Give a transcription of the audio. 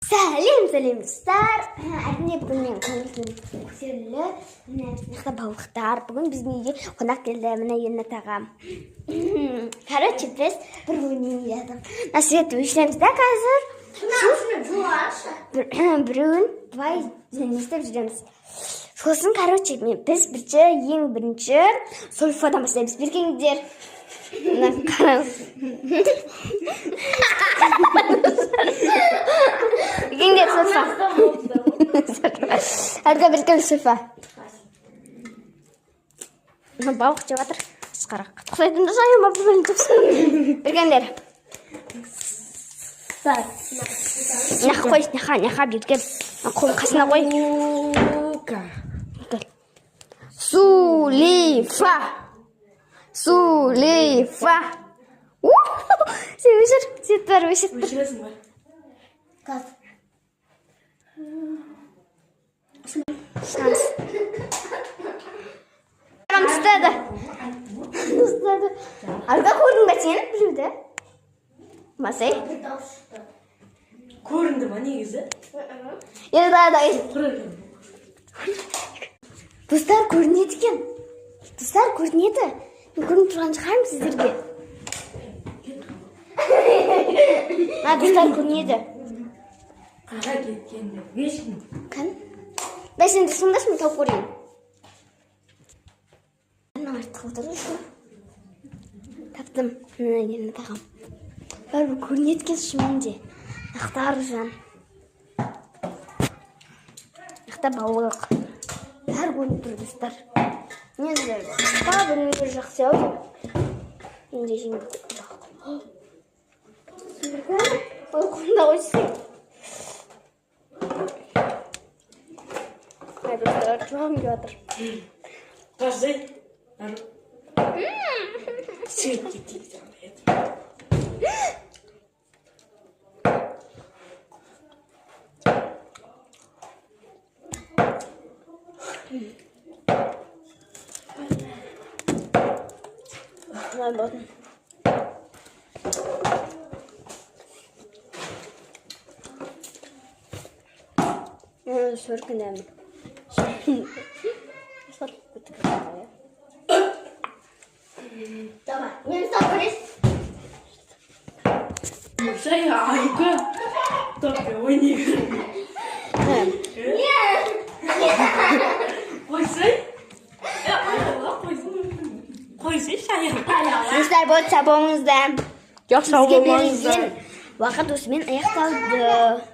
Сәлем достар. Әрине бүгін мен көңілім көтерілі. Міне біздің балықтар. Бүгін біздің үйге қонақ келді. Міне Ернат ағам. Короче, біз бір ойын ойнадық. Насихат өшіреміз да қазір. Біреуін былай істеп жүреміз. Сосын, короче, біз ең бірінші сольфадан бастаймыз. Бергеңдер. Бергеңдер сольфа. Әргі бірген сольфа. Балық жеп жатыр. Қысқарақ. Құсайтынды жайым бар бүгін жепсін. Бергеңдер. Нақа бергер. Қолын қасына қой. Сулифа. Сулифа. Сен өшір. Сет бар, өшір. Өшіресің бай. Қаз. Шанс. Ұстады. Арда көрдің бә сен біреуді? Масай? Көрінді ма негізі? Достар көрінеді екен. Достар көрінеді. Мен көрініп тұрған шығармын сіздерге. Достар көрінеді. Қаға кеткенде бешін. Кән? Бәй сенде сондаш мен тауып көрейін. Мына артық отырды шу. Таптым. Мына Ернат ағам. Бәрі көрінеді екен шынымен. Ақтар жан. Ақта бауық. Бәрі көрініп тұр достар. Не зілер? Қысқа бөлмелер жақсы ау деп. Менде жеңді. Сүргі. Ой, қонда қойсын. Ай, достар, жоғым кеп жатыр. Қаждай. Свет кетейді. Мынай болатын. Сөркін әмін. Давай, мен сапырыз. Мұшай айқы. Топпе ойнегі. Қойсай? Қойсай шаяқта. Достар, болды сабуыңызда. Жоқ, сау болмаңыздар. Уақыт осымен аяқталды.